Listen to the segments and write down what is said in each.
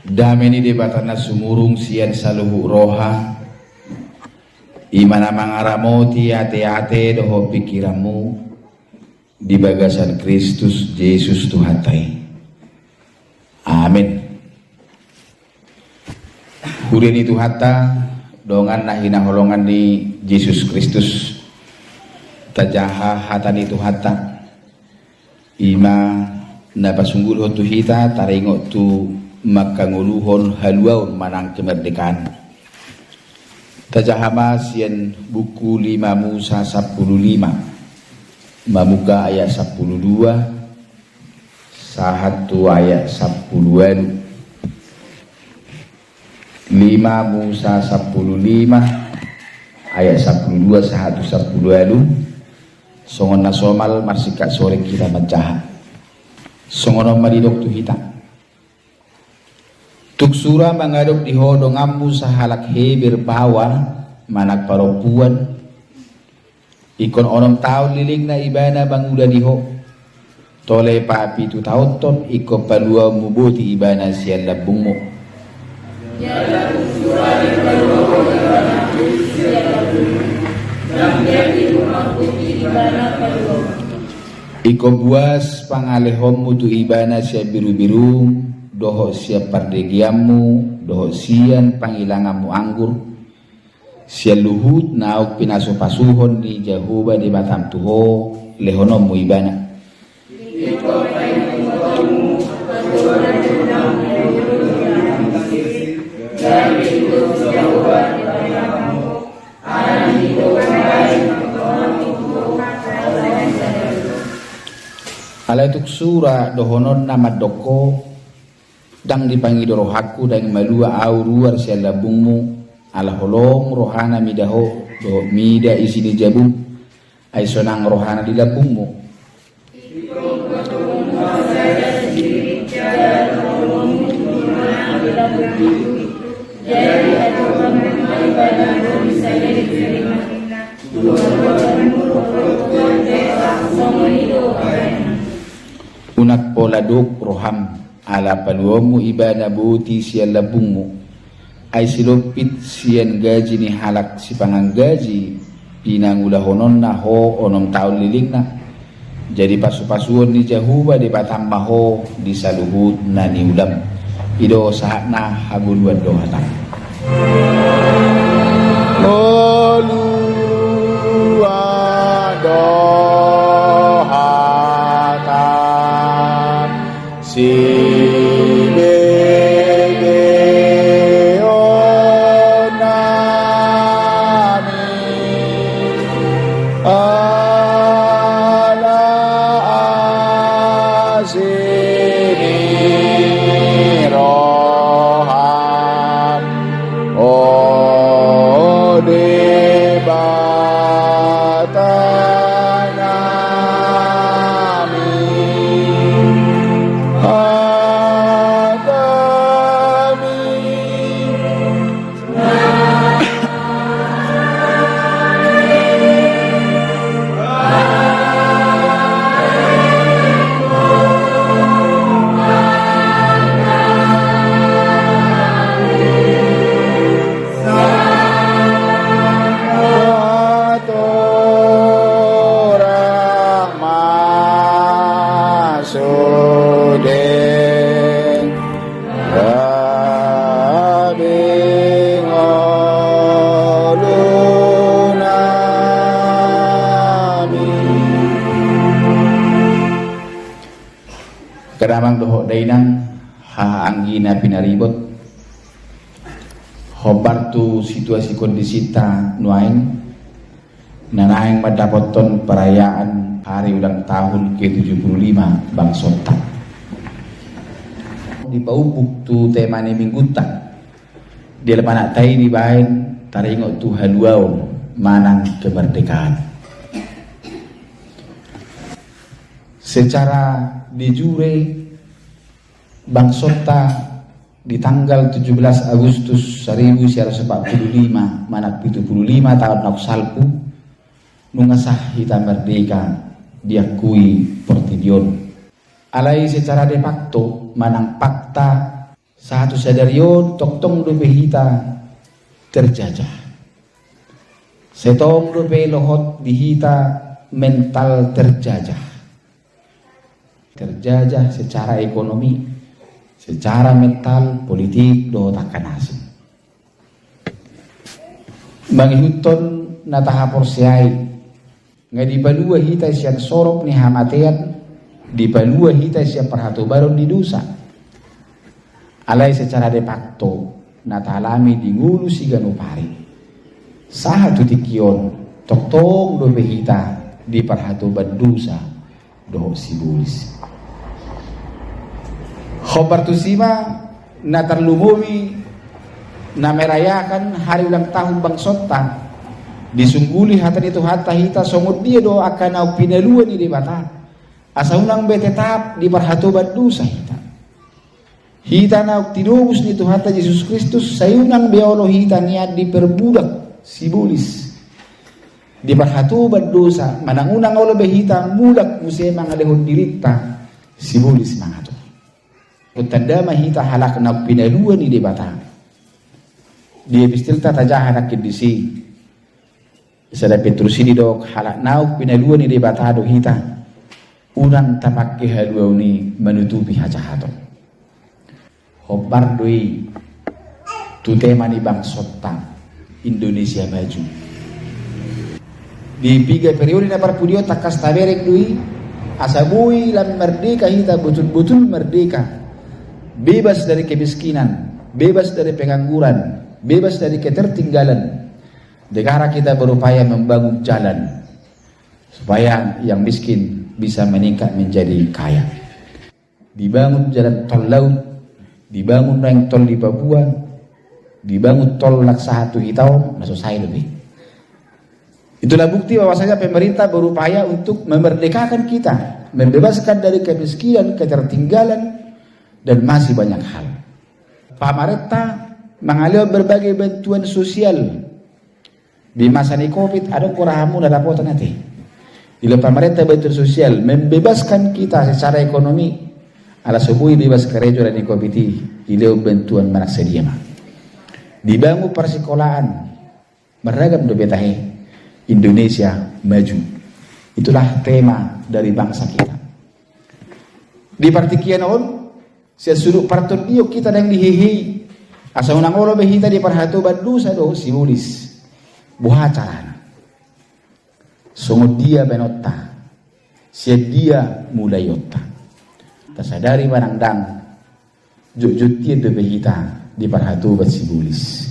Dameni debatana sumurung sian saluhu roha imana mangaramoti ate-ate doho pikiranmu di bagasan Kristus Yesus Tuhatai. Amin. Hureni Tuhata dongan nahina holongan di Yesus Kristus tajaha hatani Tuhata ima napasunggul ho tuhita taringo tu makanguluhon haluaun manang kemerdekaan. Tajahama sian buku 5 Musa 15 Mamuka ayat 12 sahatu ayat 10 5 Musa 15 ayat 12 sahatu 10 songon nasomal marsikat sore kita mencahat songono maridok tuhita tuk surah mengaduk di hodong ammu sahalak hebir bawa manak paropuan ikon onom taun liling na ibana banguda diho tole papi tu tauton iko palua mubuti ibana sian labungmu ya tuk surah di palua ibana sian labungmu yang jadi rumah putih ibana palua iko buas pangalehommu tu ibana sian biru-biru doho siap pardegiamu doho sian pangilangamu anggur sian luhut nauk pinaso pasuhon di jahuba di batam tuho lehonomu ibana ala tuk surah dohonon nama doko dang dipanggil rohaku dan malua au ruar sian labungmu ala holong rohana midaho do mida isi di jabung ai sonang rohana di labungmu unak pola dok roham ala paluamu ibana buti sian labungmu ay silopit sian gaji ni halak si panganggaji pinangulahonon na ho onom taon liling na jadi pasu-pasuon ni jahuba di batam maho di saluhut na ni ulam ido sahat na habuluan dohata si keramang doho dainang ha anggina pinaribot hobar tu situasi kondisi ta nuaing nanaing madapoton perayaan hari ulang tahun ke-75 Bang Sontak di paupuk tu temani minggutan di lepanak tai di bain taringok tu haluau manang kemerdekaan secara de jure Bang Sontak di tanggal 17 Agustus 1945 manak 75 tahun naksalpu nungasah hita merdeka diakui Portidion alai secara de facto manang fakta Satu sadarion toktong dobe hita terjajah. Setong dobe lohot di hita mental terjajah. Terjajah secara ekonomi, secara mental, politik, do takkan asing. Mangihutton na tahapor siyai nga di balua hita siya sorok ni hamatean, di balua hita siya perhatubaron di dosa. Alay secara de facto natalami di ngulu si ganupari. Saha tutikion toktong do behita di perhatuban dosa do sibulis. Khobar tusima na terlumumi na merayakan hari ulang tahun bangsota disungguli hatan itu hatta hita somut dia do akan au pinaluan di debata asa unang betetap di perhatuban dosa hita na tinubus ni Tuhan Yesus Kristus sayunang beolo hita niat diperbudak sibulis di perhatuban dosa manangunang olo behita mudak musim mangalehon dirita sibulis mangato kutanda mahita halak na pinaluan ni debata dia bistilta tajah hanak kidisi sada Petrusini dok halak nauk pinaluan ni debata do hita unang tapak kehaluan ni menutupi hajahato Khobar doi tu tema ni bangsota Indonesia maju di tiga periode na parpudio takas taberek doi asabui lam merdeka hita betul-betul merdeka bebas dari kemiskinan, bebas dari pengangguran, bebas dari ketertinggalan. Negara kita berupaya membangun jalan supaya yang miskin bisa meningkat menjadi kaya. Dibangun jalan tol laut, dibangun reng tol di Papua, dibangun tol Laksa Hatu Hitau, masuk saya lebih. Itulah bukti bahwasanya pemerintah berupaya untuk memerdekakan kita, membebaskan dari kemiskinan, ketertinggalan, dan masih banyak hal. Pemerintah mengalir berbagai bantuan sosial. Di masa ini COVID ada kurahamu dan rapotan nanti. Bila pemerintah bantuan sosial membebaskan kita secara ekonomi, ala subui bebas kerejo dan COVID ileu bantuan manak sedia mah. Dibangun persekolahan beragam do betahe Indonesia maju. Itulah tema dari bangsa kita. Di partikian on sia sudut partun iyo kita yang dihihi asa unang olo behita di parhatu badusa do simulis buha carana sungguh dia benotta sia dia mulai yotta tasadari manangdang jujutnya do behita di parhatu bat simulis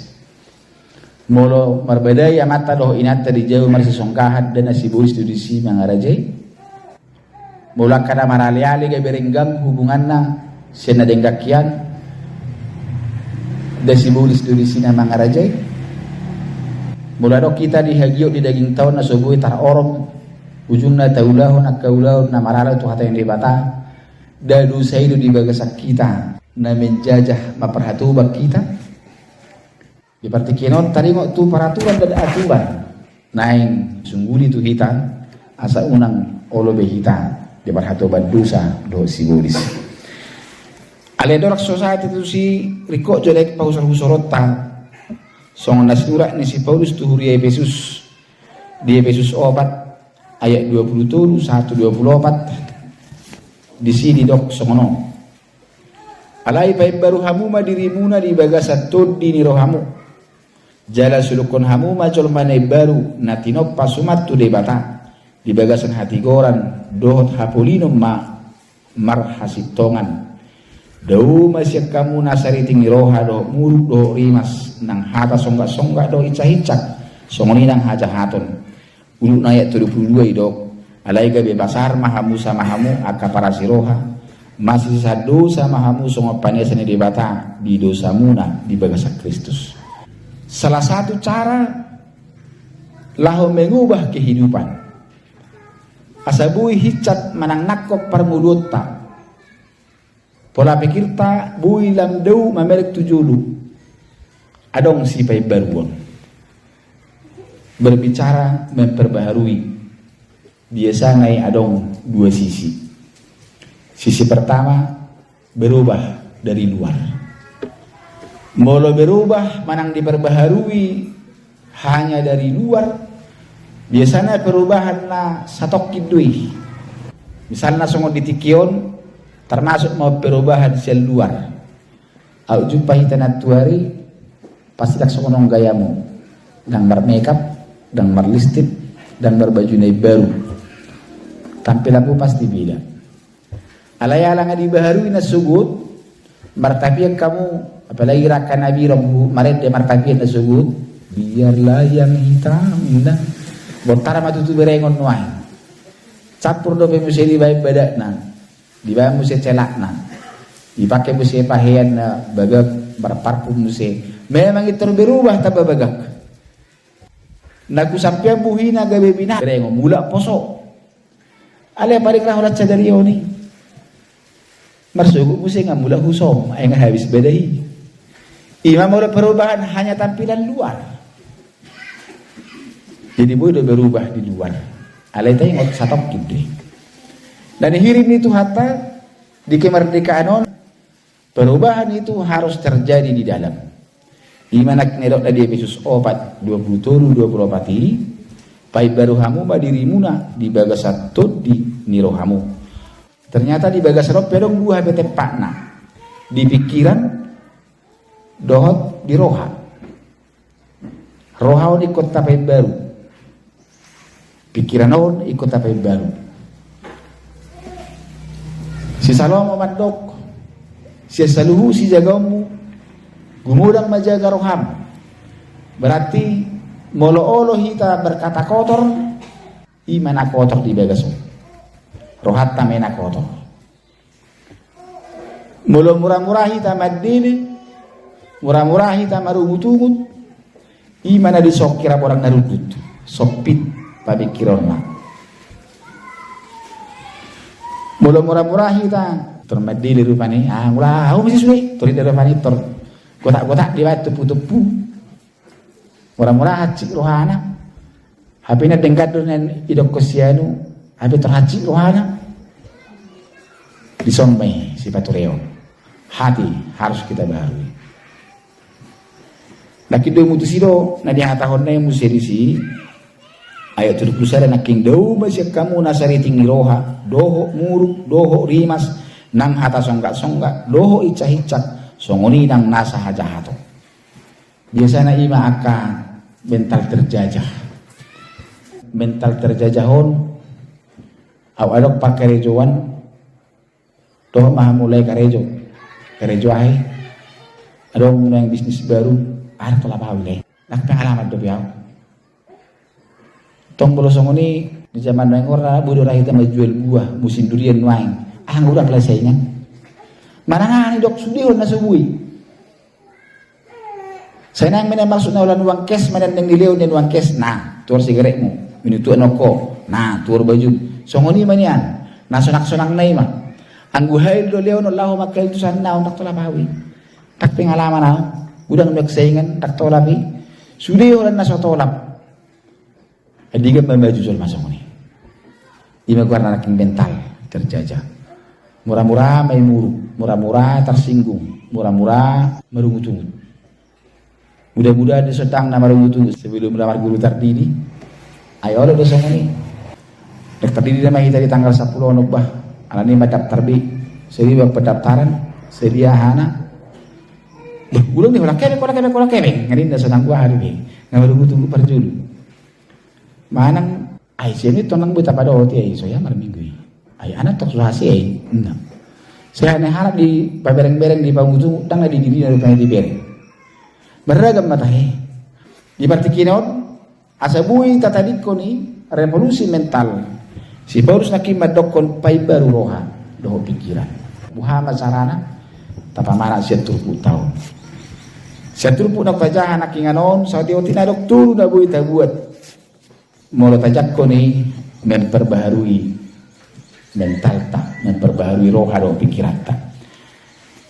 molo marbedai amata do inata di jauh marsi songkahat dan simulis do disi mangarajai mula kada marali-ali ga berenggang hubunganna sena denggakian dasibulis di sini mangarajai mulado kita dihagio di daging tahun na subuhi tar orong ujungna taulahon akaulahon na marala tu hata yang dibata dadu saidu di bagasak kita na menjajah maperhatuban kita di partikinon tadi ngok tu peraturan dan aturan naing sungguli tu hitan asa unang olobe hita di perhatuban dosa do sibulis. Aledorak society itu si riko jelek pausal husorota song nasura ni si Paulus tuhuri Efesus di Efesus 4 ayat 27 124 di sini dok songono alai pai baru hamuma dirimuna di bagasat todi ni rohamu jala sulukon hamuma colmane baru natinop pasumat tu debata di bagasan hati goran dohot hapolino ma marhasitongan dau masih kamu nasariting roha do muruk do rimas nang hata songgak do icah-icak songoni nang hajahaton ulu ayat 32 dok alaiga bebasar mahamu samahamu akapara siroha masih sisa dosa mahamu songo panesane debata di dosa muna di bagasak Kristus. Salah satu cara lahu mengubah kehidupan asabui hicat manang nakok parmudota pola pikir ta bui lam deu mamerek tujulu adong sipai baruon berbicara memperbaharui biasa ngai adong dua sisi pertama berubah dari luar Molo berubah manang diperbaharui hanya dari luar. Biasanya perubahan na satok kidui. Misalnya songo ditikion termasuk mau perubahan sel luar. Au jumpa hitanat tuari pasti tak songonong gayamu. Dang makeup, dang listip, dang baju baru. Tampil aku pasti beda. Alaya nga dibaharui na sugud, martapian kamu, apalagi raka nabi rombu, maret de martapian na sugud, biarlah yang hitam na, bontara matutu berengon nuai, campur dope musi di baik badak na, di baik musi celak na, dipakai musi pahean na, bagak berparfum musi, memang itu berubah tak bagak. Naku sampai buhina gabe bina, berengon mula posok. Alaya paling rahulat cadari ni. Marsuguk musi nga mula husom ay nga habis bedai. Ima mula perubahan hanya tampilan luar. Jadi boleh berubah di luar. Alay tayo ngot satok gede. Dan hirim itu hatta di kemerdekaan perubahan itu harus terjadi di dalam. Ima nak nerok tadi Efesus 4 27-24 pai baru hamu badirimuna di bagasatut di nirohamu. Ternyata di bagas roh pedong dua bete pakna. Di pikiran dohot di roha. Roha on ikut tapai baru. Pikiran on ikut tapai baru. Si Salomo mandok. Si saluhu si jagamu. Gumudang majaga roham. Berarti molo-olo hita berkata kotor. Imana kotor di bagas roh. Rohat tamena kotor. Mula murah-murahi tamadili, murah-murahi tamarugutugut, imana disokira orang narugut, sopit pabikirona. Mula murah-murahi ta, termadili rupani, murah, mesti suwe, tori rupani tor, kotak-kotak di batu tepu-tepu, murah-murah hacik rohana, hapina dengkat dengan idok kosianu. Habis terhacik rohana disombai si patureo. Hati harus kita baharui. Laki do mutusido na di hatahon na yung musirisi ayat 30 na king daw masya kamu nasariting ni roha doho muruk doho rimas nang hata songga doho icah-icak songoni nang nasa hajahato. Biasanya ima akan mental terjajahon aw adok pakai rejoan toh mah mulai karejo ahe adok mulai bisnis baru ada telah bawile nak pengalaman do biau tong bolosong ini di zaman nengor bodoh lah kita menjual buah musim durian wain udah selesainya mana ngani dok sudihon na subui saya nang mina maksudna ulan uang cash mana nang nileo dan uang cash nah tuar sigaretmu minutu anoko nah tuar baju songoni manian nasonak-sonak na ima angguhail do leo no lahu makail tu sana untuk tolapawi tak pengalaman na udang nagsaingan tak tolapi sudah orang naso tolap adigan membaju sol masong ni ima kuarna naking mental terjajah murah-murah may muruk murah-murah tersinggung murah-murah merungut-ungut mudah-mudahan sedang na merungut-ungut sebelum melamar guru tardidi ayo lo dosong ni terdiri nama kita di tanggal 10 Nubah alani daftar bi seri pendaftaran sedia hana ulang nih kola kebek ngarin dah senang gua hari ni ngabaru tunggu perjulu manang ai sini tonang buta pada oti ai so ya mar minggu ai anak tok suhasi ai enggak saya harap di pabereng-bereng di pangutu dang di diri dari di bereng beragam mata di partikinon asabui tatadiko ni revolusi mental. Si Paulus nakimat dokon pai baru roha doho pikiran. Muhammad sarana tapamana siya turpu tao. Siya turpu na pajahan nakinganon sa tiyo tinadok tulu na buhay tabuat. Molo tajak ko ni memperbaharui mental ta, memperbaharui roha doho pikiran ta.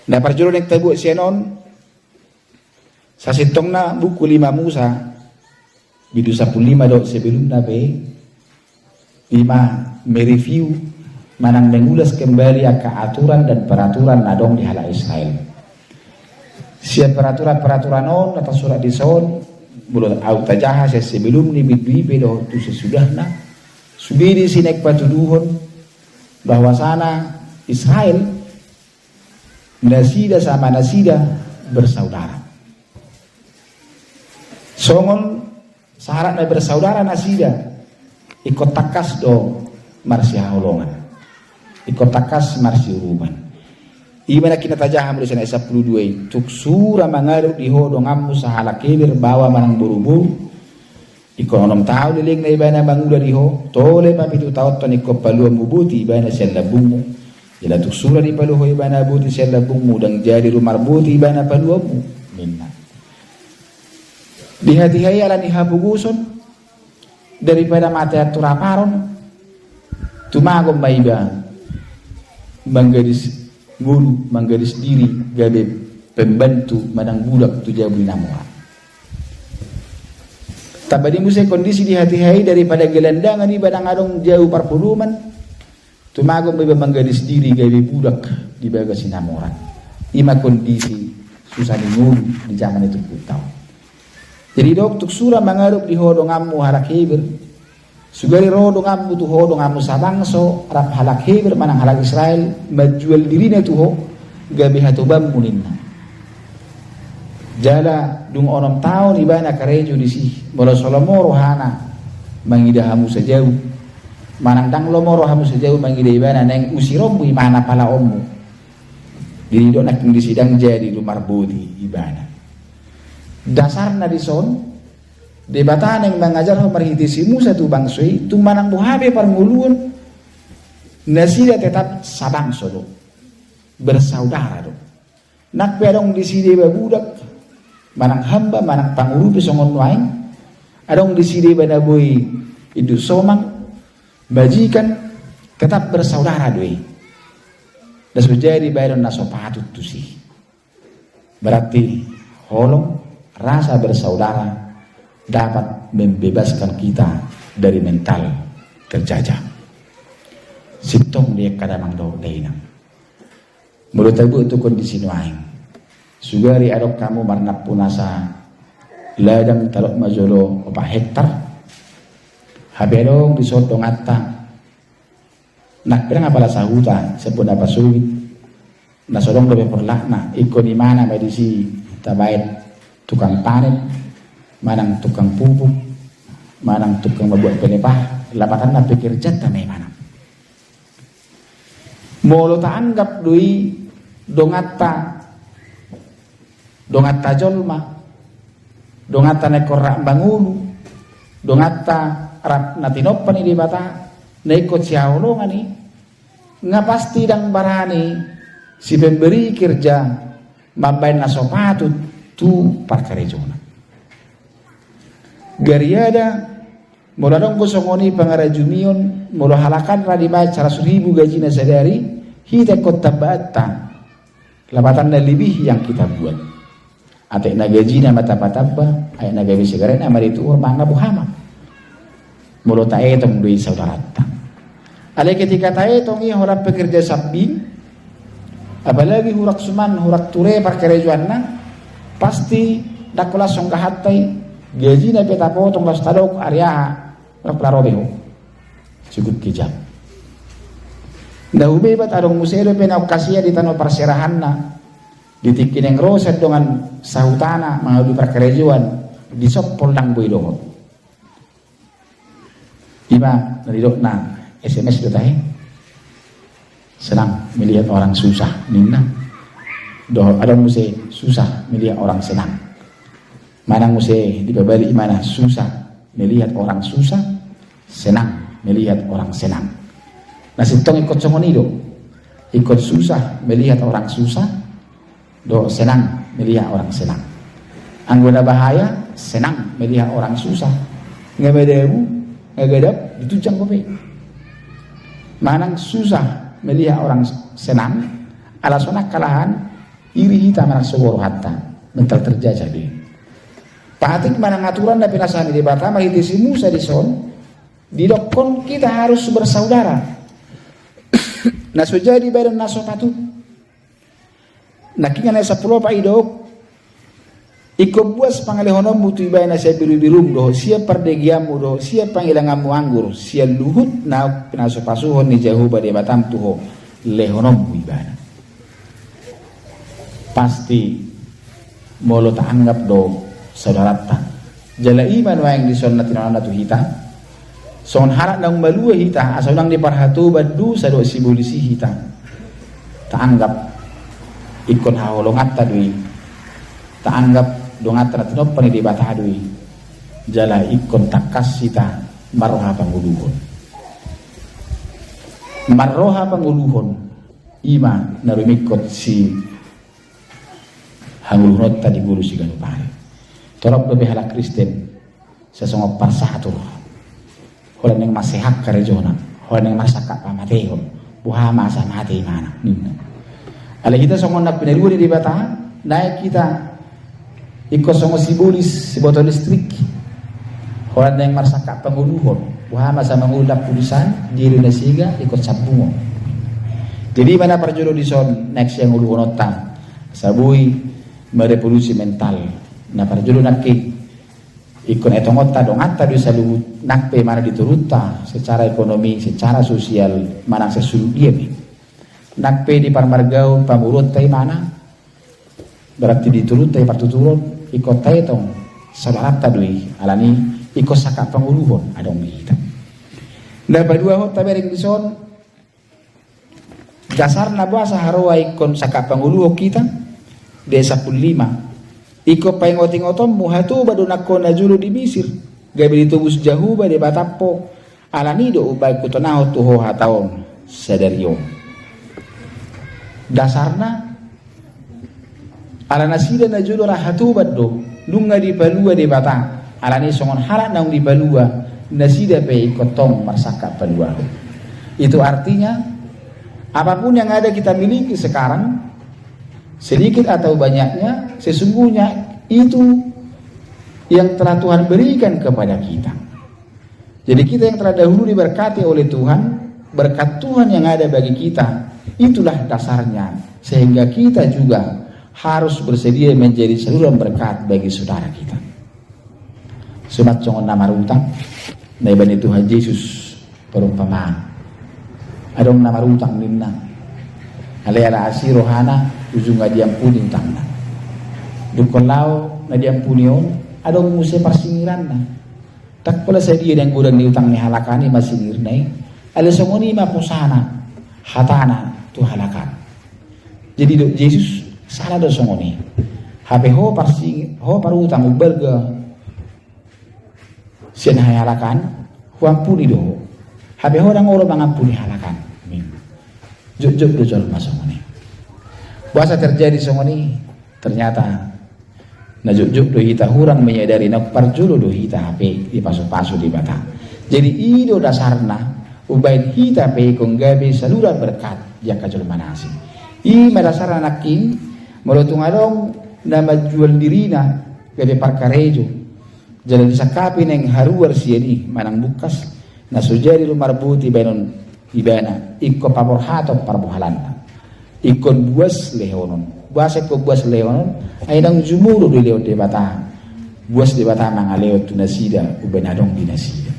Na parjuro nek tabuat siya non sa sitong na buku 5 Musa bidu 15 do sebelum na be Ima mereview manang mengulas kembali ke aturan dan peraturan nadong di hala Israel. Siap peraturan on atau surat di son bulan autajaha saya sebelum ni bidui pedo tu sesudahna subiri sinek patuduhon bahwa sana Israel nasida sama nasida bersaudara. Songon syaratnya bersaudara nasida ikut takas do marsi haulongan, ikut takas marsi uruman. Imana kita tajaham di sana 12 tuk sura mangaruk di hodong amu sahala kebir bawa manang buru-buru ikon onom tau liling na ibana banguda di ho tole papitu tau ton ikon paluan mubuti ibana sella bungmu jala tuk sura di paluho ibana buti sella bungmu dan jadi rumar buti ibana paluamu minna di hati hayalan ihabuguson daripada mati aturaparon tumagom maiba manggadis guru menggaris diri gabe pembantu manang budak tu jabu namua. Tabadi musai kondisi di hati hai daripada gelandangan di badang adong jauh parpuluman tumagom bebe menggaris diri gabe budak di bagasi namoran. Ima kondisi susah ngulu di zaman itu putau. Jadi dok tuk surah mangarup di hodong amu harak hebir sugari rodong amu tu hodong amu sabangso rap halak hebir manang halak Israel menjual dirinya tu ho gabi hatubam muninna jala dung onom tahun ibana karejo di si bola solomoro hana mangida hamu sejauh manang dang lomoro hamu sejauh mangida ibana neng usiromu imana pala omu diri do nak di sidang jadi lumar bodi ibana dasarna di son debatan yang mengajar perhitisimu satu bangsoi tu manang buhabe parmuluan nasida tetap sabang solo bersaudara do nak pedong di sini budak manang hamba manang pangurupi songon waing adong di sini bana boy itu somang bajikan tetap bersaudara doi dan sejadi bayaran nasopatut tu sih berarti holong rasa bersaudara dapat membebaskan kita dari mental terjajah. Sitong dia kadang do dainang. Menurut ibu itu kondisi nuaing. Sugari adok kamu marnap punasa ladang talok majolo 4 hektar. Habedong di sotong atta. Nak pirang apala sahuta sepun apa suwit. Nasodong lebih perlakna ikon di mana medisi tabait tukang panen. Manang tukang pupuk, manang tukang membuat pelepah, lapatan na pikir jatah may manang. Molo ta anggap dui dongata jolma, dongata nekorak bangulu, dongata rap natinopan di bata, nekot siaolo ngani, nga pasti dang barani si pemberi kerja mabain na sopatut tu parkarejona. Gariada mula dong kusongoni pangarajumion mula halakan radiba cara 1.000 gaji na sadari hita kota bata lapatan na lebih yang kita buat atek na gaji na matapa-tapa ay na gabi sigara na marituur mga buhama mula taetong duit saudarata alay ketika taetong iya hurak pekerja sabbing apalagi hurak suman hurak ture parkerejuan na pasti dakulasong kahatay gaji na peta potong las tadok area raklarobeho cukup kijab dahube bat adong musero pena okasia di tanah perserahan na ditikin yang roset dengan sahutana mengadu perkerejuan di sopol dang boy dongot ima naridok na SMS do tahe senang melihat orang susah ninna doh adong muse susah melihat orang senang manang muse dibabali mana susah melihat orang susah, senang melihat orang senang. Nah sitong ikut songonido, ikut susah melihat orang susah, do senang melihat orang senang. Anggota bahaya senang melihat orang susah, nggak bedebu, nggak gedap ditujang kopi. Manang susah melihat orang senang, alasona kalahan iri hitam manang sogoro hatta mental terjajah deh. Patik manang aturan na pinasahan di bata mahitisi Musa di son di dokon kita harus bersaudara. Naso jadi badan naso patu. Nakingan na 10 pa idok Iko buas pangalehonom butu ibay na siya biru-birum do, siya pardegiamu do, siya pangilangamu anggur, siya luhut na pinasupasuhon ni Jehovah di batam tuho, lehonom ibay na. Pasti molo taanggap do saudarata. Jala iman wa yang dison na tinanan na tuhita. Son harak nang malua hita, asaw nang diparhatu badu sa do sibulisi hita. Taanggap ikon haholongat tadui. Taanggap dongat na tinopan di batadui. Jala ikon takas hita maroha panguluhon. Maroha panguluhon ima narumikot si hanguluhon tadi guru si ganupari. Torok lebih halak Kristen sesungguh parsatur. Holan yang masihak karejona, holan yang masakat pamateo, buha masa mati mana. Ala kita songon nak pinaruri di bata, naik kita ikut songo sibulis si botol listrik. Holan yang masakat penguluhon, buha masa mengulap putusan diri nasiga ikut sabungo. Jadi mana perjodoh di son next yang uluhon otam, sabui merevolusi mental. Na perjodoh nakik ikon etong otta dong atta bisa lu nakpe mana dituruta secara ekonomi, secara sosial mana sesuatu dia mi. Nakpe di parmargau pamurut tai mana berarti diturut tai partuturun ikot tai tong saudara tadui alani ikot saka panguluhon adong kita. Da padua hot tabering dison dasar na bahasa haroa ikon saka panguluhon kita desa 15 iko paingoting-otom muhatu badunako na julu di Misir gabi ditubus Jehovah di batapo alanido ubay kutonaho tuho hataon sederio dasarna alana sida na julu rahatu baddo lunga di balua di bata alani songon harak naung di balua nasida pe ikotong marsaka balua. Itu artinya apapun yang ada kita miliki sekarang sedikit atau banyaknya, sesungguhnya itu yang telah Tuhan berikan kepada kita. Jadi kita yang telah dahulu diberkati oleh Tuhan, berkat Tuhan yang ada bagi kita, itulah dasarnya. Sehingga kita juga harus bersedia menjadi saluran berkat bagi saudara kita. Sumat songon nama rutang, naibani Tuhan Yesus perumpamaan. Adong nama rutang ninna, alaya asi rohana, ujung nga diampuni utangna. Dukolao na diampuni on, adong muse parsingiran na. Tak pala sa dia yang gudang ni utang ni halakani masingir na eh. Alasomoni mapusana, hatana tu halakan. Jadi do Yesus salah do somoni. Habe ho parutang uberga sian halakan, huampuni do. Habe ho dang oro mangampuni halakan. Juk do jol masomoni. Puasa terjadi somoni ternyata najuk-juk do hita hurang menyadari nak parjulo do hita HP di pasu-pasu di bata. Jadi ido dasarna ubaid hita pe kong gabe saluran berkat jaka jol manasi. I madasarna naking molotung adong na majual dirina gabe parkarejo. Jalan disakapi neng haruar sieni manang bukas na sujadi lumarbuti benon ibana ikko paborhato parbuhalanta. Ikon buas lehonon, buas ko buas lehonon, ay nang jumuro di leon de bata, buas de bata mga leo tu nasida, ubenadong di nasida.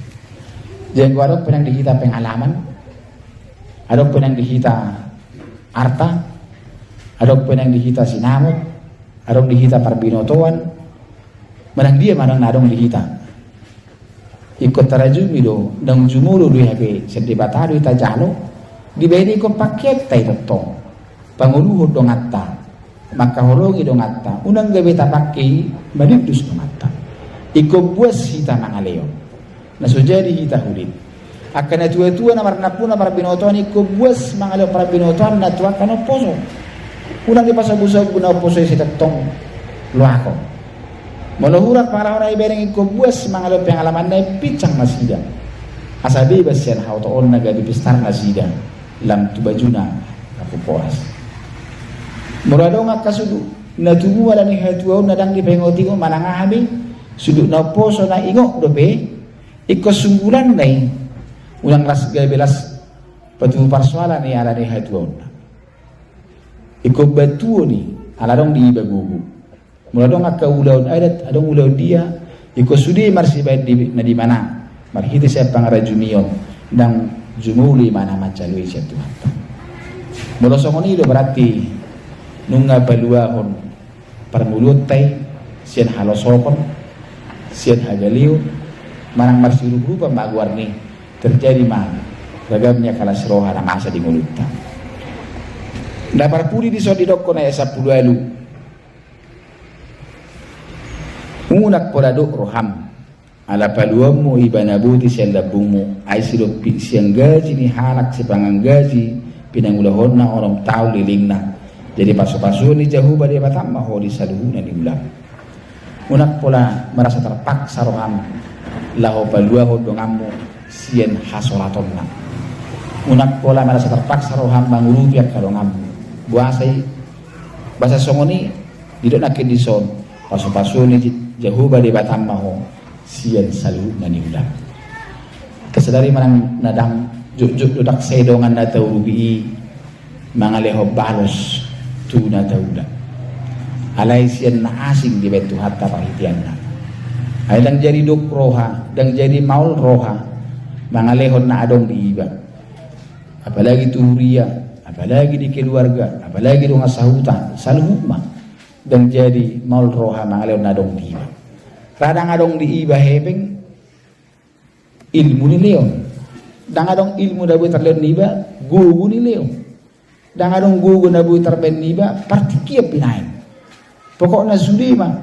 Jangan gua adok penang dihita pengalaman, adok penang dihita arta, adok penang dihita sinamot, adok dihita parbinotoan, manang dia manang nadong dihita. Ikut tarajumi do, nang jumuro do hape, sedih bata do ita jalo, di bedi ko paket tay totong. Panguluhod dong atta, maka holongi dong atta, unang gabi tapaki, manidus dong atta. Iko buas hita mangaleo, nasujadi hita hulit. Akan tua-tua na marnapuna para binotoan, iko buas mangaleo para binotoan na tua kano poso. Unang di pasabusog guna poso si tetong luako. Malohurat pangalaman na ibereng iko buas mangaleo pengalaman na picang masida. Asa bebas yan hautoon na gadi pistar nasida, lam tubajuna kapuporas. Murado nga kasudu na tumu wala ni hatuaw na dang di pengoti ko manangahabi sudut na poso na ingok dobe iko sunggulan nay ulang ras gabelas patu parsoala ni ala ni hatuaw na iko batuo ni ala dong di bagugu mula dong akka ulaw adat adong ulaw dia iko sudi marsi baid di mana marhiti siya pangarajumiyon nang jumuli mana macalui siya Tuhan. Mula songonido berarti nung baluahon parmulut tay siyan halosokon siyan hagaliw manang marsi rupa magwarni terjadi mah ragamnya kalas roha na masa di mulutnya. Dapat puli di sodidok ko na 10 alu. Ngunak poradok roham. Ala paluamu ibanabuti siya labungmu. Ay silopi siyang gaji ni halak si panganggaji. Pinangulahon na orang tao liling na. Jadi paso-paso ni jahuba di batam maho di saluhunan di ulang. Ngunak pola merasa terpaksa roham. Laho paluahon dongamu siyan hasolaton na. Ngunak pola merasa terpaksa roham mangurupiak kalau ngamu. Buasai bahasa songoni didok nakin dison paso-paso ni jahuba di batam maho sian salu nani ulang kesedari manang nadang juk dudak sedongan na taurubi mangaleho balos tu na tauda alai sian na asing di betu hatta pahitianna ay dang jadi dok roha dang jadi maul roha mangalehon na adong di iba apalagi turia apalagi di keluarga, apalagi di rumah sahutan, salhuma dan jadi maul roha mangaleon nadong di iba. Radang adong di iba hebeng ilmu ni leon. Dang adong ilmu dabu terleon ni iba, gugu ni leon. Dang adong gugu dabu terben ni iba, partikia pinain. Pokoknya sudi mah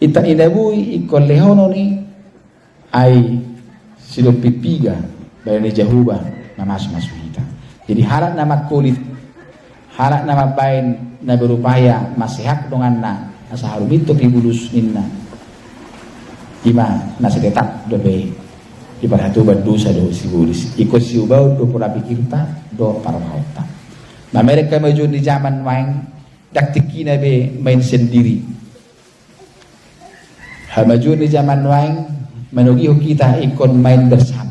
itan idabui ikon lehono ni ay silo pipiga bayan ni jahuba na mas-mas kita. Jadi harap nama kulit, harap nama bain na berupaya masihak dengan na asa harum itu pibulus ninna. Ima nasa tetap dobe ibaratu bandusa do sibulis. Ikut siubau do pola pikirta do parmauta. Nah mereka maju di zaman main daktikina be main sendiri. Ha maju di zaman main menugiho kita ikon main bersama.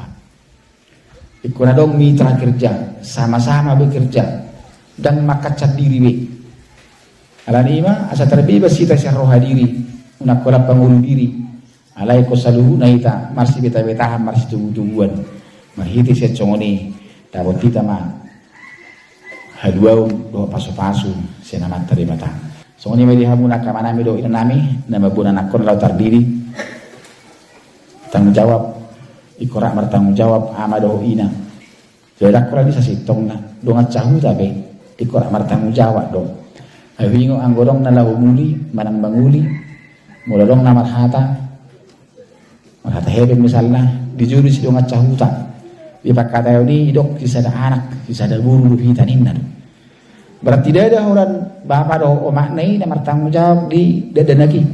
Ikon adong mitra kerja, sama-sama bekerja dan makacat diri be. Alani ima asa terbebas kita sa roha diri, una kola pangulu diri. Alai ko saluhu na ita marsi beta-betahan marsi tubuh-tubuhan. Mahiti sa congoni tapos kita ma haduaw do paso-paso sa naman tarimata. So ni may dihamuna ka manami do inanami na mabunan akon law tardiri. Tanggung jawab ikorak bertanggung jawab amado ina jadi aku lagi sasitong na dongat cahu tapi ikorak bertanggung jawab dong ahingo anggorong na lahumuli manang manguli mula dong na marhata hebe misalnya dijuri si dongat cahu ta di pakata ini dok kisah anak kisah guru hitanin na berarti tidak ada orang bapak do omak nai na bertanggung jawab di dadanaki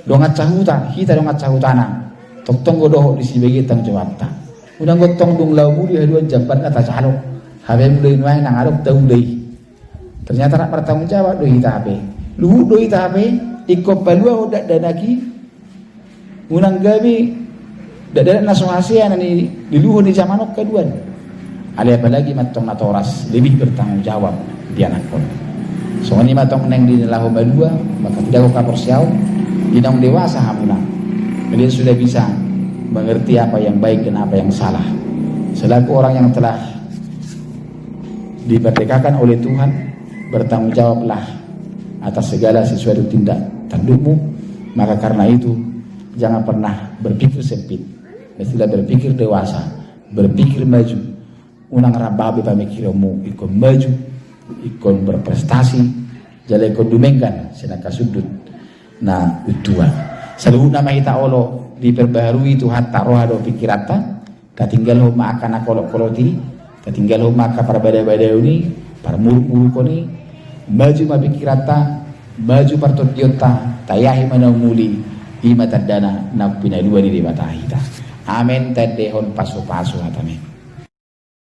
dongat cahu ta hita dongat cahu tanah Tong godoh di sibagi tang jawabta. Udang gotong dung lau di haduan jamban kata calok. Habe mulai nuai nang arok tahu deh. Ternyata nak bertanggung jawab doi tabe. Luhu doi tabe ikop balua udah danaki. Unang gabi dadan nasuhasi nani di luhu di zamanok keduan. Ale apalagi matong natoras lebih bertanggung jawab di anak kon. Soalnya matong neng di lahu balua maka tidak kau kapor siau. Inang dewasa hamuna. Kalian sudah bisa mengerti apa yang baik dan apa yang salah. Selaku orang yang telah dimerdekakan oleh Tuhan, bertanggung jawablah atas segala sesuatu tindak tandukmu. Maka karena itu jangan pernah berpikir sempit, mestilah berpikir dewasa, berpikir maju. Unang rababe pamikiranmu ikon maju, ikon berprestasi, jala ikon dumengkan senaka sudut. Nah utua. Selalu nama kita olo diperbaharui itu hatta roha do pikirata katinggal homa akan kolok-koloti katinggal homa ka para badai-badai ini para muru-muru koni maju ma pikirata maju partot diota tayahi manamuli ima tadana na pinalua di batahita amen tadehon paso-paso hatame.